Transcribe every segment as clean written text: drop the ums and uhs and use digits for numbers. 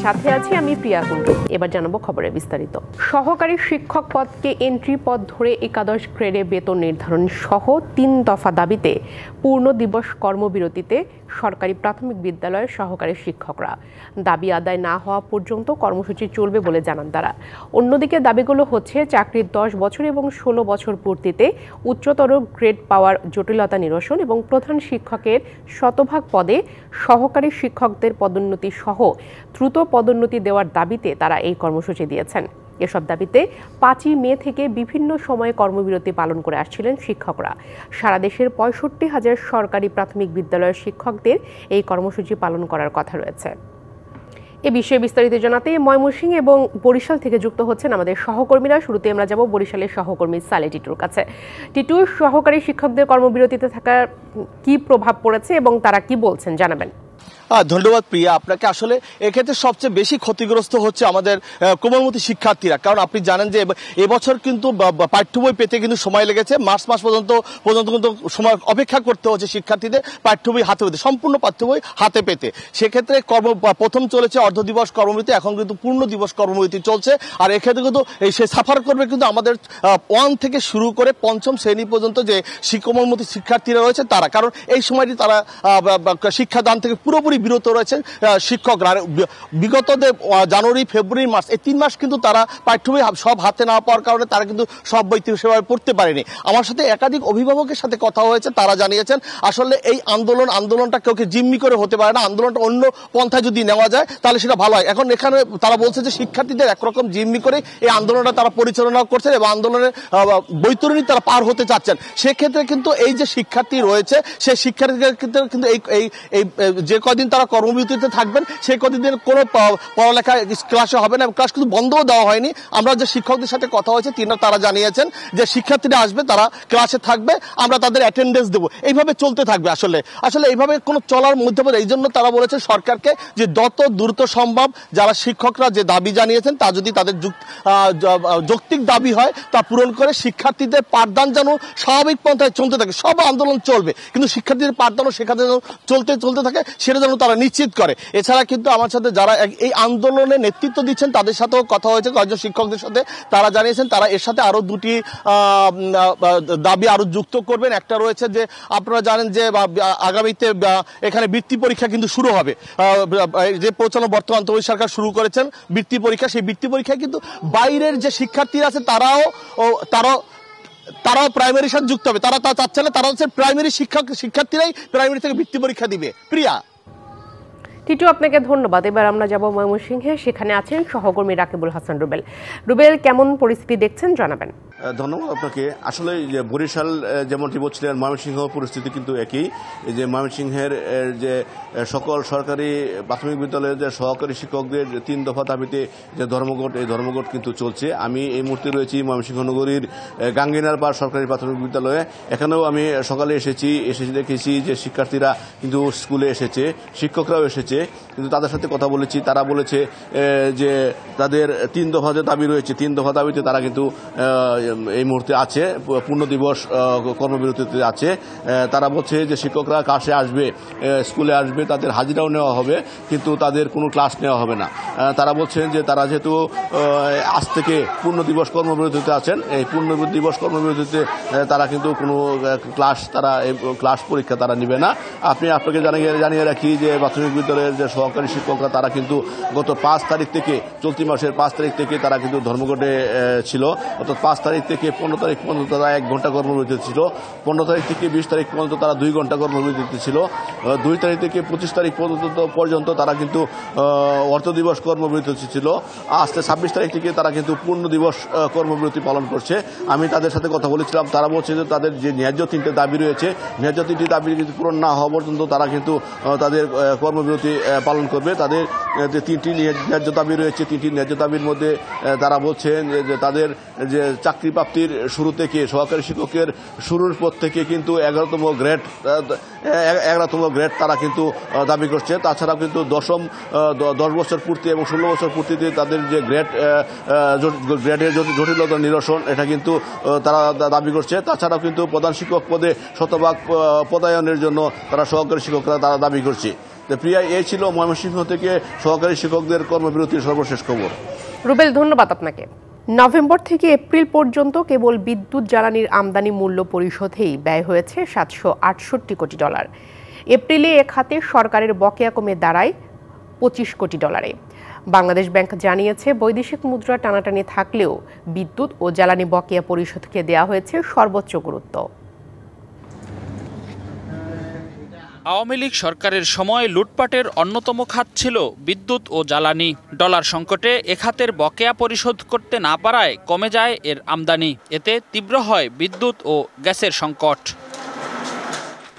সাথে আছি আমি প্রিয়া কুণ্ডু। এবার জানাবো খবরের বিস্তারিত। সহকারী শিক্ষক পদকে এন্ট্রি পদ ধরে একাদশ গ্রেডে বেতন নির্ধারণ সহ ৩ দফা দাবিতে পূর্ণ দিবস কর্মবিরতিতে সরকারি প্রাথমিক বিদ্যালয়ের সহকারী শিক্ষকরা। দাবি আদায় না হওয়া পর্যন্ত কর্মসূচি চলবে বলে জানান তারা। অন্যদিকে দাবিগুলো হচ্ছে চাকরির 10 বছর এবং 16 বছর পূর্তিতে উচ্চতর গ্রেড পাওয়ার জটিলতা নিরসন এবং প্রধান শিক্ষকের শতভাগ পদে সহকারী শিক্ষকদের পদোন্নতি সহ দ্রুত পদোন্নতি দেওয়ার দাবিতে তারা এই কর্মসূচি দিয়েছেন। এসব দাবিতে 5ই মে থেকে বিভিন্ন সময়ে কর্মবিরতি পালন করে আসছিলেন শিক্ষকরা। সারা দেশের 65,000 সরকারি প্রাথমিক বিদ্যালয়ের শিক্ষকদের এই কর্মসূচি পালন করার কথা রয়েছে। এ বিষয়ে বিস্তারিত জানাতে ময়মনসিংহ এবং বরিশাল থেকে যুক্ত হচ্ছেন আমাদের সহকর্মীরা। শুরুতে আমরা যাব বরিশালের সহকর্মী সালে টিটুর কাছে। টিটু, সহকারী শিক্ষকদের কর্মবিরতিতে থাকার কি প্রভাব পড়েছে এবং তারা কি বলছেন জানাবেন। ধন্যবাদ প্রিয়া আপনাকে। আসলে এক্ষেত্রে সবচেয়ে বেশি ক্ষতিগ্রস্ত হচ্ছে আমাদের কোমলমতি শিক্ষার্থীরা, কারণ আপনি জানেন যে এবছর কিন্তু পাঠ্য বই পেতে কিন্তু সময় লেগেছে। মার্চ মাস পর্যন্ত কিন্তু সময় অপেক্ষা করতে হচ্ছে শিক্ষার্থীদের পাঠ্য বই হাতে পেতে, সম্পূর্ণ পাঠ্য বই হাতে পেতে। সেক্ষেত্রে প্রথম চলেছে অর্ধ দিবস কর্মবিরতি, এখন কিন্তু পূর্ণ দিবস কর্মবিরতি চলছে। আর এক্ষেত্রে কিন্তু সে সাফার করবে কিন্তু আমাদের 1 থেকে শুরু করে 5ম শ্রেণী পর্যন্ত যে কোমলমতি শিক্ষার্থীরা রয়েছে তারা, কারণ এই সময়টি তারা শিক্ষাদান থেকে পুরোপুরি বিরত রয়েছে শিক্ষকরা। বিগত জানুয়ারি, ফেব্রুয়ারি, মার্চ এই 3 মাস কিন্তু তারা পাঠ্য বই সব হাতে না পাওয়ার কারণে তারা কিন্তু সব বই সেভাবে পড়তে পারেনি। আমার সাথে একাধিক অভিভাবকের সাথে কথা হয়েছে, তারা জানিয়েছেন আসলে এই আন্দোলনটা কেউ জিম্মি করে হতে পারে না। আন্দোলনটা অন্য পন্থায় যদি নেওয়া যায় তাহলে সেটা ভালো হয়। এখন এখানে তারা বলছে যে শিক্ষার্থীদের একরকম জিম্মি করে এই আন্দোলনটা তারা পরিচালনা করছেন এবং আন্দোলনের বৈতরণী তারা পার হতে চাচ্ছেন। সেক্ষেত্রে কিন্তু এই যে শিক্ষার্থী রয়েছে সেই শিক্ষার্থীদের কিন্তু এই যে কদিন তারা কর্মবিরতিতে থাকবেন সেই কতদিন কোনো পড়ালেখা ক্লাসে হবে না, ক্লাস কিন্তু বন্ধও দেওয়া হয়নি। আমরা যে শিক্ষকদের সাথে কথা হয়েছে তারা জানিয়েছেন যে শিক্ষার্থীরা আসবে, তারা ক্লাসে থাকবে, আমরা তাদের অ্যাটেন্ডেন্স দেবো, এইভাবে চলতে থাকবে। আসলে এইভাবে কোনো চলার মধ্যে এই জন্য তারা বলেছে সরকারকে যে যত দ্রুত সম্ভব যারা শিক্ষকরা যে দাবি জানিয়েছেন তা যদি তাদের যৌক্তিক দাবি হয় তা পূরণ করে শিক্ষার্থীদের পাঠদান যেন স্বাভাবিক পন্থায় চলতে থাকে। সব আন্দোলন চলবে কিন্তু শিক্ষার্থীদের পাঠদানও সেখানে চলতে থাকে, সেটা যেন তারা নিশ্চিত করে। এছাড়া কিন্তু আমার সাথে যারা এই আন্দোলনে নেতৃত্ব দিচ্ছেন তাদের সাথেও কথা হয়েছে, কয়েকজন শিক্ষকদের সাথে। তারা জানিয়েছেন তারা এর সাথে আরো 2টি দাবি আরো যুক্ত করবেন। একটা রয়েছে যে আপনারা জানেন যে আগামীতে এখানে বৃত্তি পরীক্ষা কিন্তু শুরু হবে, যে প্রচলন বর্তমান তৈরি সরকার শুরু করেছেন বৃত্তি পরীক্ষা। সেই বৃত্তি পরীক্ষায় কিন্তু বাইরের যে শিক্ষার্থীরা আছে তারাও প্রাইমারির সাথে যুক্ত হবে। তারা তা চাচ্ছে না, তারা হচ্ছে প্রাইমারি শিক্ষার্থীরাই প্রাইমারি থেকে বৃত্তি পরীক্ষা দিবে। প্রিয়া। টিটু, আপনাকে ধন্যবাদ। এবার আমরা যাব ময়মনসিংহে, সেখানে আছেন সহকর্মী রাকিবুল হাসান রুবেল। রুবেল, কেমন পরিস্থিতি দেখছেন জানাবেন। ধন্যবাদ আপনাকে। আসলে যে বরিশাল যেমনটি বলছিলেন, ময়মনসিংহ পরিস্থিতি কিন্তু একই। যে ময়মনসিংহের যে সকল সরকারি প্রাথমিক বিদ্যালয়ের যে সহকারী শিক্ষকদের 3 দফা দাবিতে যে ধর্মঘট, এই ধর্মঘট কিন্তু চলছে। আমি এই মুহূর্তে রয়েছি ময়মনসিংহ নগরীর গাঙ্গিনার পাড় সরকারি প্রাথমিক বিদ্যালয়ে। এখানেও আমি সকালে এসে দেখেছি যে শিক্ষার্থীরা কিন্তু স্কুলে এসেছে, শিক্ষকরাও এসেছে, কিন্তু তাদের সাথে কথা বলেছি। তারা বলেছে যে তাদের 3 দফা যে দাবি রয়েছে, 3 দফা দাবিতে তারা কিন্তু এই মুহূর্তে আছে, পূর্ণ দিবস কর্মবিরতিতে আছে। তারা বলছে যে শিক্ষকরা ক্লাসে আসবে, স্কুলে আসবে, তাদের হাজিরাও নেওয়া হবে, কিন্তু তাদের কোনো ক্লাস নেওয়া হবে না। তারা বলছেন যে তারা যেহেতু আজ থেকে পূর্ণ দিবস কর্মবিরতিতে আছেন, এই পূর্ণ দিবস কর্মবিরতিতে তারা কিন্তু কোনো ক্লাস পরীক্ষা তারা নেবে না। আপনাকে জানিয়ে রাখি যে প্রাথমিক বিদ্যালয়ের যে সহকারী শিক্ষকরা তারা কিন্তু গত 5 তারিখ থেকে, চলতি মাসের 5 তারিখ থেকে তারা কিন্তু ধর্মঘটে ছিল। অর্থাৎ 5 তারিখ থেকে 15 তারিখ পর্যন্ত তারা 1 ঘন্টা কর্মবিরতি ছিল, 15 তারিখ থেকে 20 তারিখ পর্যন্ত তারা 2 ঘন্টা কর্মবিরতি ছিল, 2 তারিখ থেকে 25 তারিখ পর্যন্ত তারা কিন্তু অর্ধ দিবস কর্মবিরতি ছিল। আজকে 26 তারিখ থেকে তারা কিন্তু পূর্ণ দিবস কর্মবিরতি পালন করছে। আমি তাদের সাথে কথা বলেছিলাম, তারা বলছে যে তাদের যে ন্যায্য 3টি দাবি রয়েছে, ন্যায্য 3টি দাবি পূরণ না হওয়া পর্যন্ত তারা কিন্তু তাদের কর্মবিরতি পালন করবে। তাদের যে 3টি ন্যায্য দাবি রয়েছে, 3টি ন্যায্য দাবির মধ্যে তারা বলছেন যে তাদের যে চাকরি প্রাপ্তির শুরু থেকে, সহকারী শিক্ষকের শুরুর পর থেকে কিন্তু 11তম গ্রেড তারা কিন্তু দাবি করছে। তাছাড়াও কিন্তু 10 বছর পূর্তি এবং 16 বছর পূর্তিতে তাদের যে গ্রেডের জটিলতা নিরসন, এটা কিন্তু তারা দাবি করছে। তাছাড়াও কিন্তু প্রধান শিক্ষক পদে শতভাগ পদায়নের জন্য তারা সহকারী শিক্ষকরা তারা দাবি করছে। তো প্রিয়া, এই ছিল ময়মনসিংহ থেকে সহকারী শিক্ষকদের কর্মবিরতির সর্বশেষ খবর। রুবেল, ধন্যবাদ আপনাকে। নভেম্বর থেকে এপ্রিল পর্যন্ত কেবল বিদ্যুৎ জ্বালানির আমদানি মূল্য পরিশোধেই ব্যয় হয়েছে $768 কোটি। এপ্রিলে এ খাতে সরকারের বকেয়া কমে দাঁড়ায় $25 কোটি। বাংলাদেশ ব্যাংক জানিয়েছে, বৈদেশিক মুদ্রা টানাটানি থাকলেও বিদ্যুৎ ও জ্বালানি বকেয়া পরিশোধকে দেওয়া হয়েছে সর্বোচ্চ গুরুত্ব। আওয়ামী লীগ সরকারের সময় লুটপাটের অন্যতম খাত ছিল বিদ্যুৎ ও জ্বালানি। ডলার সংকটে এ খাতের বকেয়া পরিশোধ করতে না পারায় কমে যায় এর আমদানি। এতে তীব্র হয় বিদ্যুৎ ও গ্যাসের সংকট।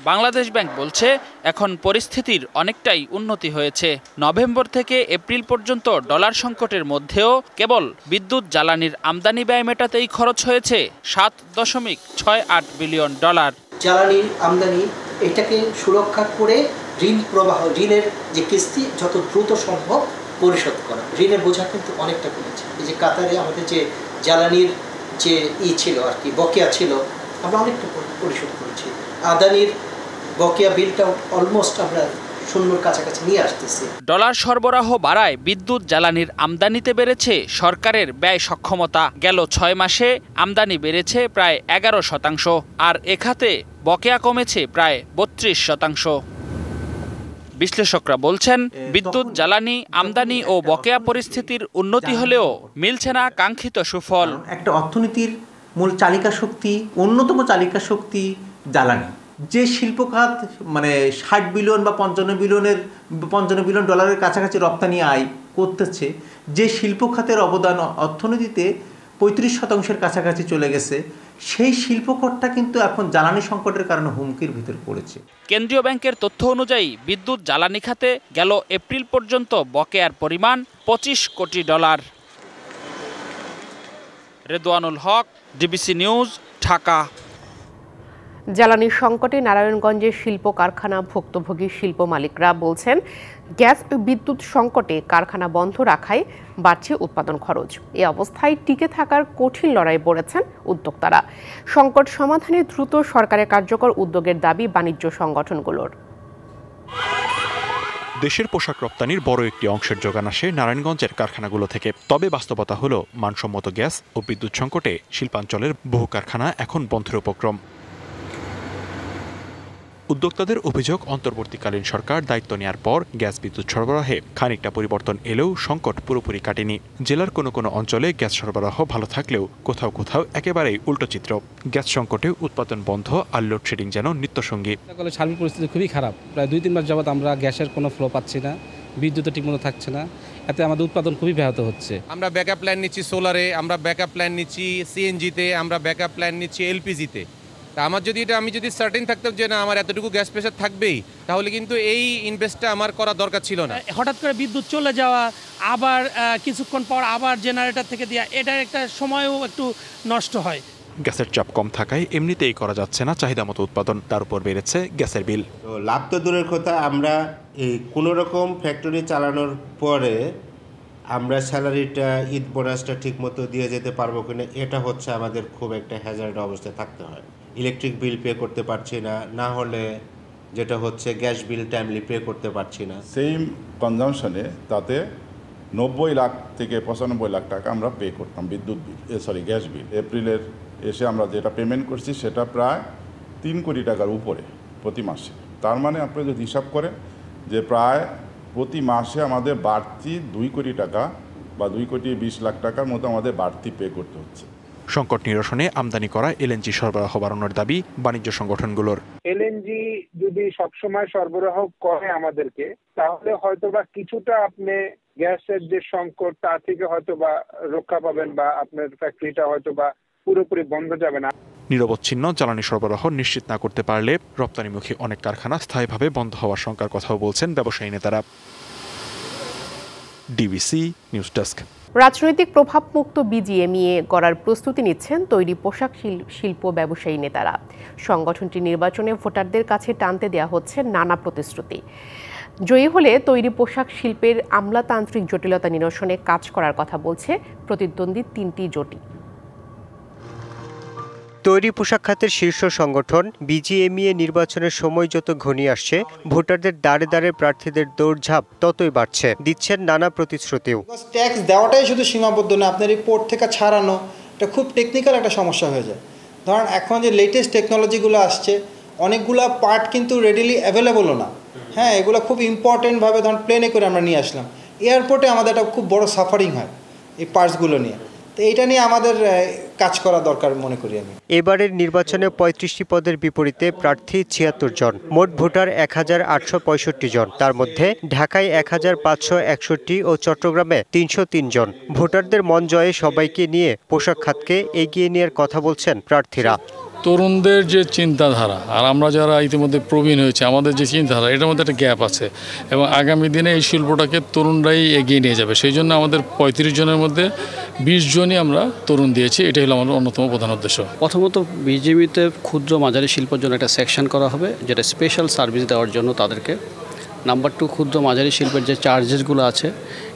বাংলাদেশ ব্যাংক বলছে, এখন পরিস্থিতির অনেকটাই উন্নতি হয়েছে। নভেম্বর থেকে এপ্রিল পর্যন্ত ডলার সংকটের মধ্যেও কেবল বিদ্যুৎ জ্বালানির আমদানি ব্যয় মেটাতেই খরচ হয়েছে $7.68 বিলিয়ন। জ্বালানির আমদানি এটাকে সুরক্ষা করে ঋণ প্রবাহ, ঋণের যে কিস্তি যত দ্রুত সম্ভব পরিশোধ করা। ঋণের বোঝা কিন্তু অনেকটা কমেছে। এই যে কাতারে আমাদের যে জ্বালানির যে ছিল আর কি, বকেয়া ছিল, আমরা অনেকটা পরিশোধ করেছি। আদানির বকেয়া বিলটা অলমোস্ট আমরা শূন্যর কাছাকাছি নিয়ে আসতেছি। ডলার সরবরাহ বাড়ায় বিদ্যুৎ জ্বালানির আমদানিতে বেড়েছে সরকারের ব্যয় সক্ষমতা। গেল 6 মাসে আমদানি বেড়েছে প্রায় 11%, আর এ খাতে বকেয়া কমেছে প্রায় 32%। বিশ্লেষকরা বলছেন, বিদ্যুৎ জ্বালানি আমদানি ও বকেয়া পরিস্থিতির উন্নতি হলেও মিলছে না কাঙ্ক্ষিত সুফল। একটা অর্থনীতির মূল চালিকা শক্তি, অন্যতম চালিকা শক্তি জ্বালানি। যে শিল্প খাত মানে 60 বিলিয়ন বা 55 বিলিয়ন ডলারের কাছাকাছি রপ্তানি আয় করতেছে, যে শিল্প খাতের অবদান অর্থনীতিতে 35% কাছাকাছি চলে গেছে, সেই শিল্পকরটা কিন্তু এখন জ্বালানি সংকটের কারণে হুমকির ভিতর পড়েছে। কেন্দ্রীয় ব্যাংকের তথ্য অনুযায়ী বিদ্যুৎ জ্বালানি খাতে গেল এপ্রিল পর্যন্ত বকেয়ার পরিমাণ $25 কোটি। রেদওয়ানুল হক, ডিবিসি নিউজ, ঢাকা। জ্বালানির সংকটে নারায়ণগঞ্জের শিল্প কারখানা ভুক্তভোগী শিল্প মালিকরা বলছেন, গ্যাস ও বিদ্যুৎ সংকটে কারখানা বন্ধ রাখায় বাড়ছে উৎপাদন খরচ। এ অবস্থায় টিকে থাকার কঠিন লড়াই পড়েছেন উদ্যোক্তারা। সংকট সমাধানে দ্রুত সরকারের কার্যকর উদ্যোগের দাবি বাণিজ্য সংগঠনগুলোর। দেশের পোশাক রপ্তানির বড় একটি অংশের যোগান আসে নারায়ণগঞ্জের কারখানাগুলো থেকে। তবে বাস্তবতা হলো, মানসম্মত গ্যাস ও বিদ্যুৎ সংকটে শিল্পাঞ্চলের বহু কারখানা এখন বন্ধের উপক্রম। উদ্যোক্তাদের অভিযোগ, অন্তর্বর্তীকালীন সরকার দায়িত্ব নেওয়ার পর গ্যাস বিদ্যুৎ সরবরাহে খানিকটা পরিবর্তন এলেও সংকট পুরোপুরি কাটেনি। জেলার কোনো কোনো অঞ্চলে গ্যাস সরবরাহ ভালো থাকলেও কোথাও কোথাও একেবারেই উল্টো চিত্র। গ্যাস সংকটে উৎপাদন বন্ধ আর লোডশেডিং যেন নিত্যসঙ্গী। সার্বিক পরিস্থিতি খুবই খারাপ। প্রায় 2-3 মাস যাবৎ আমরা গ্যাসের কোনো ফ্লো পাচ্ছি না, বিদ্যুৎ ঠিকমতো থাকছে না, এতে আমাদের উৎপাদন খুবই ব্যাহত হচ্ছে। আমরা ব্যাকআপ প্ল্যান নিচ্ছি সোলারে, আমরা ব্যাকআপ প্ল্যান নিচ্ছি সিএনজিতে, আমরা ব্যাকআপ প্ল্যান নিচ্ছি এলপিজিতে। তা আমি যদি সার্টেন থাকতাম যে না আমার এতটুকু গ্যাস প্রেশার থাকবেই, তাহলে কিন্তু এই ইনভেস্টটা আমার করা দরকার ছিল না। হঠাৎ করে বিদ্যুৎ চলে যাওয়া, আবার কিছুক্ষণ পর আবার জেনারেটর থেকে দেওয়া, এটার একটা সময়ও একটু নষ্ট হয়। গ্যাসের চাপ কম থাকায় এমনিতেই করা যাচ্ছে না চাহিদা মতো উৎপাদন, তার উপর বেড়েছে গ্যাসের বিল। তো লাভ তো দূরের কথা, আমরা এই কোনো রকম ফ্যাক্টরি চালানোর পরে আমরা স্যালারিটা, ঈদ বোনাসটা ঠিক মতো দিয়ে যেতে পারবো কিনা, এটা হচ্ছে আমাদের খুব একটা হ্যাজার্ড অবস্থায় থাকতে হয়। ইলেকট্রিক বিল পে করতে পারছি না, না হলে যেটা হচ্ছে গ্যাস বিল টাইমলি পে করতে পারছি না। সেম কনজামশনে তাতে 90 লাখ থেকে 95 লাখ টাকা আমরা পে করতাম বিদ্যুৎ বিল, গ্যাস বিল। এপ্রিলের এসে আমরা যেটা পেমেন্ট করছি সেটা প্রায় 3 কোটি টাকার উপরে প্রতি মাসে। তার মানে আপনি যদি হিসাব করেন যে প্রায় প্রতি মাসে আমাদের বাড়তি 2 কোটি টাকা বা 2,20 লাখ টাকার মতো আমাদের বাড়তি পে করতে হচ্ছে। সংকট নিরসনে আমদানি করা এলএনজি সরবরাহ বাড়ানোর দাবি বাণিজ্য সংগঠনগুলোর। এলএনজি যদি সবসময় সরবরাহ করে আমাদেরকে, তাহলে হয়তোবা কিছুটা আপনি গ্যাসের যে সংকট তা থেকে হয়তোবা রক্ষা পাবেন, বা আপনার ফ্যাক্টরিটা হয়তোবা পুরোপুরি বন্ধ যাবে না। নিরবচ্ছিন্ন জ্বালানি সরবরাহ নিশ্চিত না করতে পারলে রপ্তানিমুখী অনেক কারখানা স্থায়ীভাবে বন্ধ হওয়ার শঙ্কার কথাও বলছেন ব্যবসায়ী নেতারা। DBC news desk. রাজনৈতিক প্রভাবমুক্ত বিজিএমইএ গড়ার প্রস্তুতি নিচ্ছেন তৈরি পোশাক শিল্প ব্যবসায়ী নেতারা। সংগঠনটি নির্বাচনে ভোটারদের কাছে টানতে দেওয়া হচ্ছে নানা প্রতিশ্রুতি। জয়ী হলে তৈরি পোশাক শিল্পের আমলাতান্ত্রিক জটিলতা নিরসনে কাজ করার কথা বলছে প্রতিদ্বন্দ্বী 3টি জোটই। তৈরি পোশাক খাতের শীর্ষ সংগঠন বিজিএমইএ নির্বাচনের সময় যত ঘনিয়ে আসছে, ভোটারদের দাঁড়ে দাঁড়ে প্রার্থীদের দৌড়ঝাঁপ ততই বাড়ছে, দিচ্ছেন নানা প্রতিশ্রুতিও। ট্যাক্স দেওয়াটাই শুধু সীমাবদ্ধ না, আপনার এই পোর্ট থেকে ছাড়ানো এটা খুব টেকনিক্যাল একটা সমস্যা হয়ে যায়। ধরেন এখন যে লেটেস্ট টেকনোলজিগুলো আসছে, অনেকগুলো পার্ট কিন্তু রেডিলি অ্যাভেলেবলও না। হ্যাঁ, এগুলো খুব ইম্পর্টেন্টভাবে ধরুন প্লেনে করে আমরা নিয়ে আসলাম, এয়ারপোর্টে আমাদের একটা খুব বড় সাফারিং হয় এই পার্টসগুলো নিয়ে। তো এইটা নিয়ে আমাদের কাজ করা দরকার মনে করি আমি। এবারের নির্বাচনে 35টি পদের বিপরীতে প্রার্থী 76 জন, মোট ভোটার 1865 জন। তার মধ্যে ঢাকায় 1561 ও চট্টগ্রামে 303 জন। ভোটারদের মন জয়ে সবাইকে নিয়ে পোশাক খাতকে এগিয়ে নেওয়ার কথা বলছেন প্রার্থীরা। তরুণদের যে চিন্তাধারা আর আমরা যারা ইতিমধ্যে প্রবীণ হয়েছে, আমাদের যে চিন্তাধারা, এটার মধ্যে একটা গ্যাপ আছে এবং আগামী দিনে এই শিল্পটাকে তরুণরাই এগিয়ে নিয়ে যাবে। সেই জন্য আমাদের 35 জনের মধ্যে 20 জনই আমরা তরুণ দিয়েছি। এটাই হলো আমাদের অন্যতম প্রধান উদ্দেশ্য। প্রথমত বিজেপিতে ক্ষুদ্র মাঝারি শিল্পের জন্য একটা সেকশন করা হবে, যেটা স্পেশাল সার্ভিস দেওয়ার জন্য তাদেরকে। নাম্বার 2, ক্ষুদ্র মাঝারি শিল্পের যে চার্জেসগুলো আছে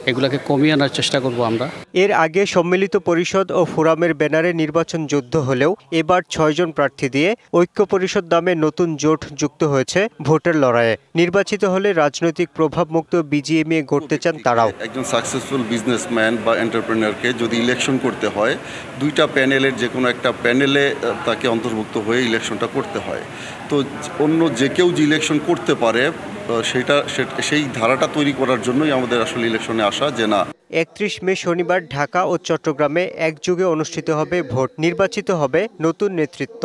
এগুলোকে কমিয়ে আনার চেষ্টা করব আমরা। এর আগে সম্মিলিত পরিষদ ও ফোরামের ব্যানারে নির্বাচন যুদ্ধ হলেও এবার 6 জন প্রার্থী দিয়ে ঐক্য পরিষদ নামে নতুন জোট যুক্ত হয়েছে ভোটের লড়াইয়ে। নির্বাচিত হলে রাজনৈতিক প্রভাবমুক্ত বিজিএমইএ গড়তে চান তারাও। একজন সাকসেসফুল বিজনেসম্যান বা এন্টারপ্রেনারকে যদি ইলেকশন করতে হয়, 2টা প্যানেলের যে কোনো একটা প্যানেলে তাকে অন্তর্ভুক্ত হয়ে ইলেকশনটা করতে হয়। তো অন্য যে কেউ যে ইলেকশন করতে পারে সেই ধারাটা তৈরি করার জন্যই আমাদের আসলে ইলেকশনে আসা। যে না, 31 মে শনিবার ঢাকা ও চট্টগ্রামে একযোগে অনুষ্ঠিত হবে ভোট, নির্বাচিত হবে নতুন নেতৃত্ব।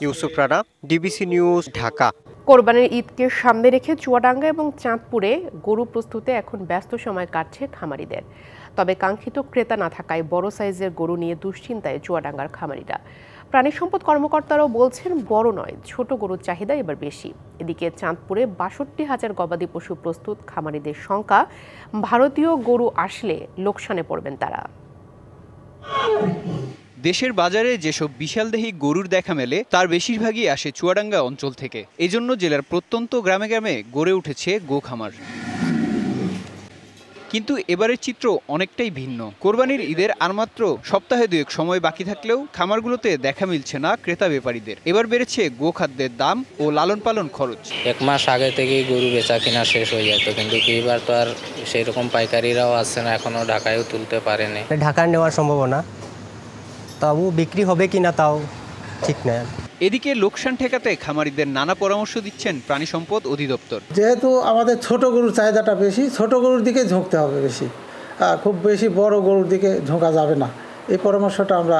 Yusuf Rana, DBC news, Dhaka. কোরবানির ঈদকে সামনে রেখে চুয়াডাঙ্গা এবং চাঁদপুরে গরু প্রস্তুতে এখন ব্যস্ত সময় কাটছে খামারিদের। তবে কাঙ্ক্ষিত ক্রেতা না থাকায় বড় সাইজের গরু নিয়ে দুশ্চিন্তায় চুয়াডাঙ্গার খামারিরা। প্রাণী সম্পদ কর্মকর্তারাও বলছেন বড় নয়, ছোট গরুর চাহিদা এবার বেশি। এদিকে চাঁদপুরে 62,000 গবাদি পশু প্রস্তুত খামারিদের সংখ্যা। ভারতীয় গরু আসলে লোকসানে পড়বেন তারা। দেশের বাজারে যেসব বিশালদেহী গরুর দেখা মেলে তার বেশিরভাগই আসে চুয়াডাঙ্গা অঞ্চল থেকে। এজন্য জেলার প্রত্যন্ত গ্রামে গ্রামে গড়ে উঠেছে গো খামার। কিন্তু এবারের চিত্র অনেকটাই ভিন্ন। কোরবানির ঈদের আর মাত্র সপ্তাহে 2 সময় বাকি থাকলেও খামারগুলোতে দেখা মিলছে না ক্রেতা ব্যাপারীদের। এবার বেড়েছে গোখাদ্যের দাম ও লালন পালন খরচ। 1 মাস আগে থেকেই গরু বেচা কিনা শেষ হয়ে যেত, কিন্তু এবার তো আর সেই রকম পাইকারিরাও আসছে না, এখনো ঢাকায়ও তুলতে পারেনি। ঢাকার নেওয়ার সম্ভাবনা, তবু বিক্রি হবে কিনা তাও ঠিক নয়। এদিকে লোকসান ঠেকাতে খামারিদের নানা পরামর্শ দিচ্ছেন প্রাণী সম্পদ অধিদপ্তর। যেহেতু আমাদের ছোট গরুর চাহিদাটা বেশি, ছোট গরুর দিকে ঝুঁকতে হবে বেশি, খুব বেশি বড় গরুর দিকে ঝোঁকা যাবে না, এই পরামর্শটা আমরা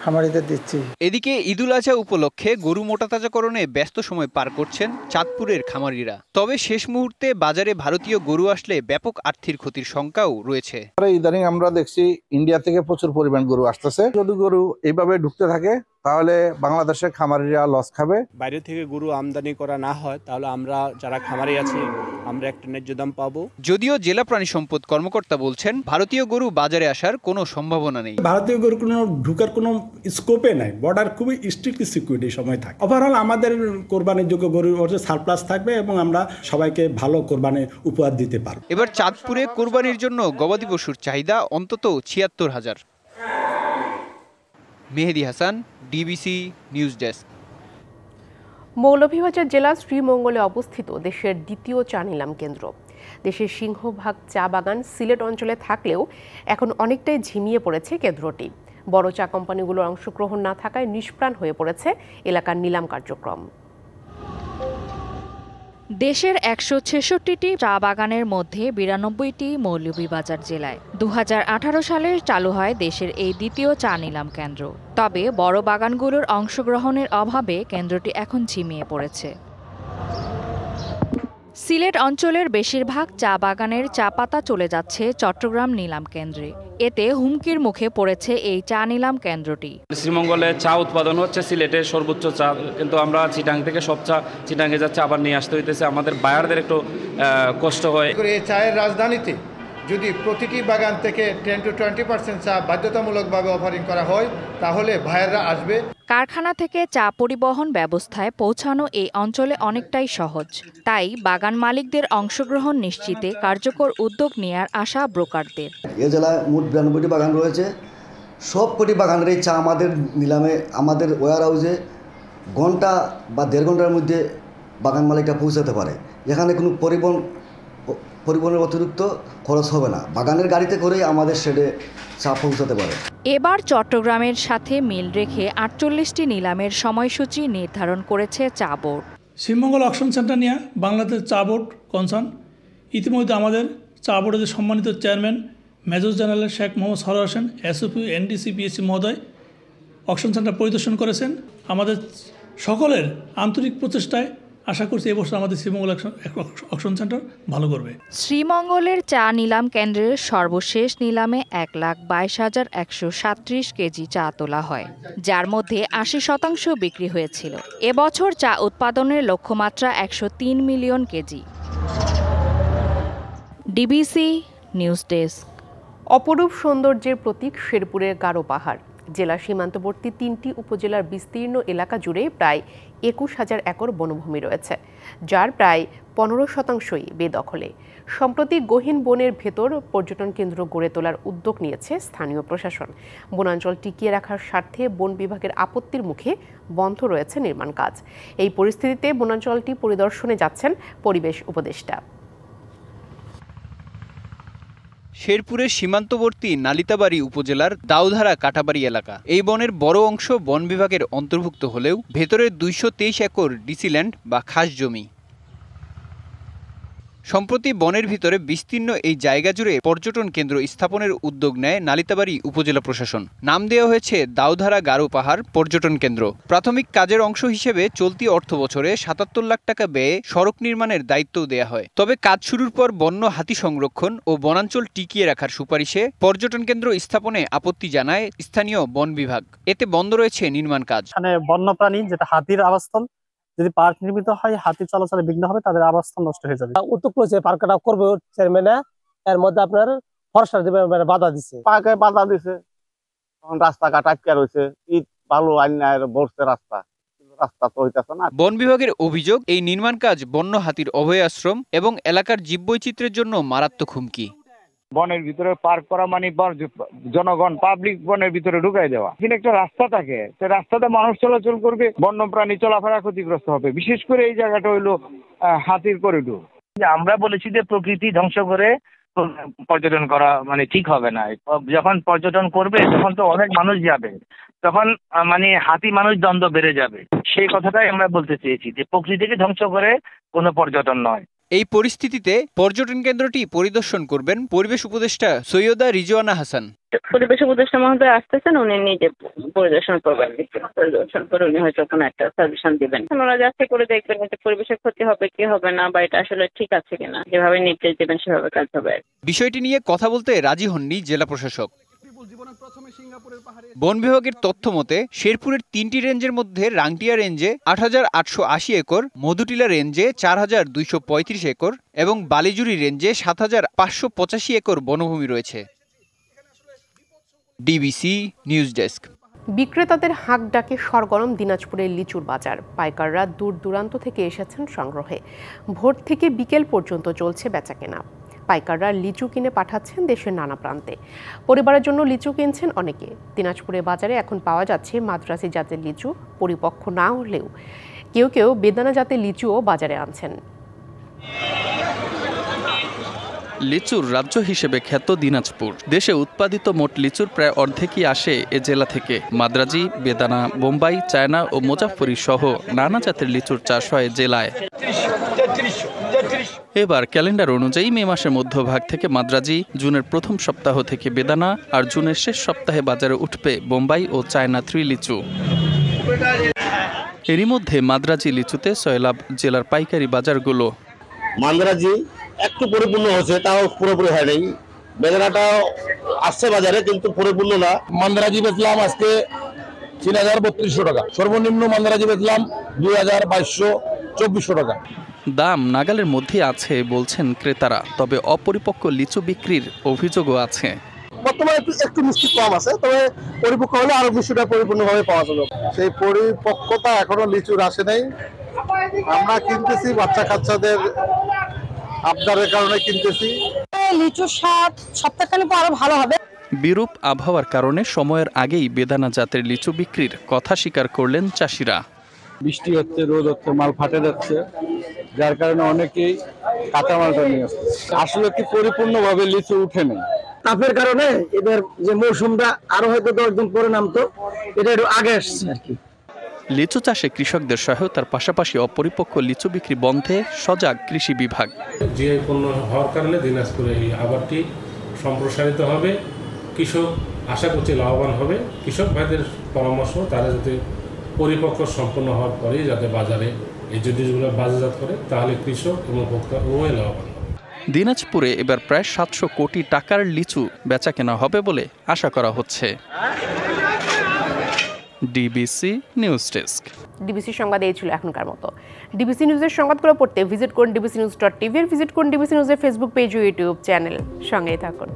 খামারিদের দিচ্ছি। এদিকে ঈদুল আজহা উপলক্ষে গরু মোটাতাজাকরণে ব্যস্ত সময় পার করছেন চাঁদপুরের খামারিরা। তবে শেষ মুহূর্তে বাজারে ভারতীয় গরু আসলে ব্যাপক আর্থিক ক্ষতির শঙ্কাও রয়েছে। ইদানিং আমরা দেখছি ইন্ডিয়া থেকে প্রচুর পরিমাণ গরু আসতেছে। যদি গরু এইভাবে ঢুকতে থাকে তাহলে বাংলাদেশের খামারিরা লস খাবে। বাইরে থেকে গরু আমদানি করা না হয় তাহলে আমরা যারা খামারি আছি আমরা একটা ন্যায্য দাম পাবো। যদিও জেলা প্রাণী সম্পদ কর্মকর্তা বলছেন ভারতীয় গরু বাজারে আসার কোনো সম্ভাবনা নেই। ভারতীয় গরু কোনো ঢুকার কোনো স্কোপে নাই, বর্ডার খুবই স্ট্রিক্টলি সিকিউরিটি সময় থাকে। ওভারঅল আমাদের কোরবানির যোগ্য গরুর সারপ্লাস থাকবে এবং আমরা সবাইকে ভালো কোরবানি উপহার দিতে পারব। এবার চাঁদপুরে কোরবানির জন্য গবাদি পশুর চাহিদা অন্তত 76,000। Mehedi Hasan, DBC news desk. Moulvibazar জেলার শ্রীমঙ্গলে অবস্থিত দেশের দ্বিতীয় চা নিলাম কেন্দ্র। দেশের সিংহভাগ চা বাগান সিলেট অঞ্চলে থাকলেও এখন অনেকটাই ঝিমিয়ে পড়েছে কেন্দ্রটি। বড় চা কোম্পানিগুলোর অংশগ্রহণ না থাকায় নিষ্প্রাণ হয়ে পড়েছে এলাকার নিলাম কার্যক্রম। দেশের 166টি চা বাগানের মধ্যে 92টি মৌলভীবাজার জেলায়। 2018 সালে চালু হয় দেশের এই দ্বিতীয় চা নিলাম কেন্দ্র। তবে বড় বাগানগুলোর অংশগ্রহণের অভাবে কেন্দ্রটি এখন ঝিমিয়ে পড়েছে। সিলেট অঞ্চলের বেশিরভাগ চা বাগানের চা পাতা চলে যাচ্ছে চট্টগ্রাম নিলাম কেন্দ্রে। এতে হুমকির মুখে পড়েছে এই চা নিলাম কেন্দ্রটি। শ্রীমঙ্গলে চা উৎপাদন হচ্ছে, সিলেটের সর্বোচ্চ চা, কিন্তু আমরা চিটাং থেকে সব চা চিটাংয়ে যাচ্ছে, আবার নিয়ে আসতে হইতেছে। আমাদের বায়ারদের একটু কষ্ট হয়। এই চায়ের রাজধানীতে যদি প্রতিটি বাগান থেকে 10 to 20% চা বাধ্যতামূলকভাবে অফারিং করা হয় তাহলে বায়াররা আসবে। কারখানা থেকে চা পরিবহন ব্যবস্থায় পৌঁছানো এই অঞ্চলে অনেকটাই সহজ। তাই বাগান মালিকদের অংশগ্রহণ নিশ্চিতে কার্যকর উদ্যোগ নেয়ার আশা ব্রোকারদের। এ জেলায় মোট 92টি বাগান রয়েছে, সব কোটি বাগানের এই চা আমাদের নিলামে আমাদের ওয়্যার হাউসে ঘন্টা বা 1.5 ঘন্টার মধ্যে বাগান মালিকরা পৌঁছাতে পারে। এখানে কোনো পরিবহনের অতিরিক্ত খরচ হবে না, বাগানের গাড়িতে করেই আমাদের শেডে চা পৌঁছাতে পারে। এবার চট্টগ্রামের সাথে মিল রেখে 48টি নিলামের সময়সূচি নির্ধারণ করেছে চা বোর্ড। শ্রীমঙ্গল অকশন সেন্টার নিয়ে বাংলাদেশ চা বোর্ড কনসার্ন ইতিমধ্যে আমাদের চা বোর্ডের সম্মানিত chairman major general Sheikh Mohammad Sarwar Hossain SOP NDC PSC মহোদয় অকশন সেন্টার পরিদর্শন করেছেন। আমাদের সকলের আন্তরিক প্রচেষ্টায় আশা করছি এবছর আমাদের শ্রীমঙ্গল অকশন সেন্টার ভালো করবে। শ্রীমঙ্গলের চা নিলাম কেন্দ্রের সর্বশেষ নিলামে 1,22,137 কেজি চা তোলা হয়, যার মধ্যে 80% বিক্রি হয়েছিল। এবছর চা উৎপাদনের লক্ষ্যমাত্রা 103 million KG. DBC news desk. অপরূপ সৌন্দর্যের প্রতীক শেরপুরের গারো পাহাড়। জেলা সীমান্তবর্তী 3টি উপজেলার বিস্তীর্ণ এলাকা জুড়ে প্রায় 21,000 একর বনভূমি রয়েছে, যার প্রায় 15%ই বেদখলে। সম্প্রতি গহীন বনের ভেতর পর্যটন কেন্দ্র গড়ে তোলার উদ্যোগ নিয়েছে স্থানীয় প্রশাসন। বনাঞ্চল টিকিয়ে রাখার স্বার্থে বন বিভাগের আপত্তির মুখে বন্ধ রয়েছে নির্মাণ কাজ। এই পরিস্থিতিতে বনাঞ্চলটি পরিদর্শনে যাচ্ছেন পরিবেশ উপদেষ্টা। শেরপুরের সীমান্তবর্তী নালিতাবাড়ী উপজেলার দাউধারা কাটাবাড়ি এলাকা। এই বনের বড় অংশ বন বিভাগের অন্তর্ভুক্ত হলেও ভেতরের 223 একর ডিসিল্যান্ড বা খাস জমি। সম্প্রতি বনের ভিতরে বিস্তীর্ণ এই জায়গা জুড়ে পর্যটন কেন্দ্র স্থাপনের উদ্যোগ নেয় নালিতাবাড়ী উপজেলা প্রশাসন। নাম দেওয়া হয়েছে দাউধারা গারো পাহাড় পর্যটন কেন্দ্র। প্রাথমিক কাজের অংশ হিসেবে চলতি অর্থ বছরে 77 লাখ টাকা ব্যয়ে সড়ক নির্মাণের দায়িত্বও দেয়া হয়। তবে কাজ শুরুর পর বন্য হাতি সংরক্ষণ ও বনাঞ্চল টিকিয়ে রাখার সুপারিশে পর্যটন কেন্দ্র স্থাপনে আপত্তি জানায় স্থানীয় বন বিভাগ। এতে বন্ধ রয়েছে নির্মাণ কাজ। বন্যপ্রাণী যেটা হাতির আবাসস্থল, যদি পার্ক নির্মিত হয় হাতি চলাচলে বিঘ্ন হবে, তাদের আবাসস্থল নষ্ট হয়ে যাবে। উদ্যোগ করেছে পার্কটা করবে চেয়ারম্যানে, এর মধ্যে আপনার ফরেস্টার বাধা দিচ্ছে, পার্কে বাধা দিছে, রাস্তাঘাট আটকে রয়েছে, ইট বালু আইনার বসছে রাস্তা তো হইতেছে না। বন বিভাগের অভিযোগ, এই নির্মাণ কাজ বন্য হাতির অভয় আশ্রম এবং এলাকার জীববৈচিত্র্যের জন্য মারাত্মক হুমকি। বনের ভিতরে পার্ক করা মানে জনগণ পাবলিক বনের ভিতরে ঢুকাই দেওয়া। এখানে একটা রাস্তা থাকে, সে রাস্তাতে মানুষ চলাচল করবে, বন্যপ্রাণী চলাফেরা ক্ষতিগ্রস্ত হবে। বিশেষ করে এই জায়গাটা হইলো হাতির করিডোর। আমরা বলেছি যে প্রকৃতি ধ্বংস করে পর্যটন করা মানে ঠিক হবে না। যখন পর্যটন করবে তখন তো অনেক মানুষ যাবে, তখন মানে হাতি মানুষ দ্বন্দ্ব বেড়ে যাবে। সেই কথাটাই আমরা বলতে চেয়েছি যে প্রকৃতিকে ধ্বংস করে কোনো পর্যটন নয়। এই পরিস্থিতিতে পর্যটন কেন্দ্রটি পরিদর্শন করবেন পরিবেশ উপদেষ্টা সৈয়দা রিজওয়ানা হাসান। পরিবেশ উপদেষ্টা মহোদয় আসতেছেন, উনি নিজে পরিদর্শন করবেন। পরিদর্শন করে উনি হয়তো কোনো একটা সাজেশন দিবেন। ওনারা যাচ্ছে করে দেখবেন যে পরিবেশের ক্ষতি হবে কি হবে না, বা এটা আসলে ঠিক আছে কিনা। যেভাবে নির্দেশ দেবেন সেভাবে কাজ হবে। বিষয়টি নিয়ে কথা বলতে রাজি হননি জেলা প্রশাসক। বন বিভাগের তথ্য মতে শেরপুরের 3টি রেঞ্জের মধ্যে রাংটিয়া রেঞ্জে 8,880 একর, মধুটিলা রেঞ্জে 4,235 একর এবং বালিজুরি রেঞ্জে 7,585 একর বনভূমি রয়েছে। DBC news desk. বিক্রেতাদের হাঁক ডাকে সরগরম দিনাজপুরের লিচুর বাজার। পাইকাররা দূর দূরান্ত থেকে এসেছেন সংগ্রহে। ভোর থেকে বিকেল পর্যন্ত চলছে বেচাকেনা। পাইকাররা লিচু কিনে পাঠাচ্ছেন দেশের নানা প্রান্তে। পরিবারের জন্য লিচু কিনছেন অনেকে। দিনাজপুরের বাজারে এখন পাওয়া যাচ্ছে মাদ্রাসি জাতের লিচু, পরিপক্ক না হলেও কেউ কেউ বেদানা জাতের লিচুও বাজারে আনছেন। লিচুর রাজ্য হিসেবে খ্যাত দিনাজপুর। দেশে উৎপাদিত মোট লিচুর প্রায় অর্ধেকই আসে এ জেলা থেকে। মাদ্রাজি, বেদানা, বোম্বাই, চায়না ও মুজাফফরি সহ নানা জাতের লিচুর চাষ হয় জেলায়। এবার ক্যালেন্ডার অনুযায়ী মে মাসের মধ্যভাগ থেকে মাদ্রাজি, জুনের প্রথম সপ্তাহ থেকে বেদানা আর জুনের শেষ সপ্তাহে বাজারে উঠবে বোম্বাই ও চায়না 3 লিচু। এরই মধ্যে মাদ্রাজি লিচুতে সয়লাব জেলার পাইকারি বাজারগুলো। মাদ্রাজি একটু পরিপূর্ণ হচ্ছে, তাও পুরোপুরি হয় নাই। বেদানাটা আসছে বাজারে কিন্তু পরিপূর্ণ না। মাদ্রাজি বেচলাম আজকে 3,3200 টাকা, সর্বনিম্ন মাদ্রাজি বেচলাম 2,2200-2400 টাকা। দাম নাগালের মধ্যে আছে বলছেন ক্রেতারা, তবে অপরিপক্ক লিচু বিক্রির অভিযোগও আছে। বর্তমানে একটু মিষ্টি কম আছে, তবে পরিপক্ক হলে আরো মিষ্টিটা পরিপূর্ণভাবে পাওয়া যাবে। সেই পরিপক্কতা এখনো লিচুর আসে নাই। আমরা কিনতেছি বাচ্চা কাচ্চাদের আবদারের কারণে কিনতেছি। লিচুর স্বাদ সপ্তাহখানেক পর আরো ভালো হবে। বিরূপ আবহাওয়ার কারণে সময়ের আগেই বেদানা জাতের লিচু বিক্রির কথা স্বীকার করলেন চাষিরা। বৃষ্টি হচ্ছে, রোদ হচ্ছে, মাল ফাটে যাচ্ছে, যার কারণে অনেকেই কাঁচামালটা নিয়ে আসছে। আসলে কি পরিপূর্ণভাবে লিচু উঠে নেই, তাপের কারণে এদের যে মৌসুমটা আরো হয়তো 10 দিন পরে নামতো, এটা একটু আগে আসছে আর কি। লিচু চাষে কৃষকদের সহায়তার পাশাপাশি অপরিপক্ক লিচু বিক্রি বন্ধে সজাগ কৃষি বিভাগ। জিআই পণ্য হওয়ার কারণে দিনাজপুরে এই আবারটি সম্প্রসারিত হবে, কৃষক আশা করছি লাভবান হবে। কৃষক ভাইদের পরামর্শ তারা যাতে পরিপক্ক সম্পন্ন হওয়ার পরেই যাতে বাজারে এই জিনিসগুলো বাজারজাত করে, তাহলে কৃষক এবং ভোক্তা উভয় লাভবান হবে। দিনাজপুরে এবার প্রায় 700 কোটি টাকার লিচু বেচা কেনা হবে বলে আশা করা হচ্ছে। DBC news desk. ডিবিসি সংবাদ এই ছিল এখনকার মতো। ডিবিসি নিউজের সংবাদগুলো পড়তে ভিজিট করুন dbcnews.tv, ভিজিট করুন ডিবিসি নিউজের ফেসবুক পেজ ও ইউটিউব চ্যানেল। সঙ্গেই থাকুন।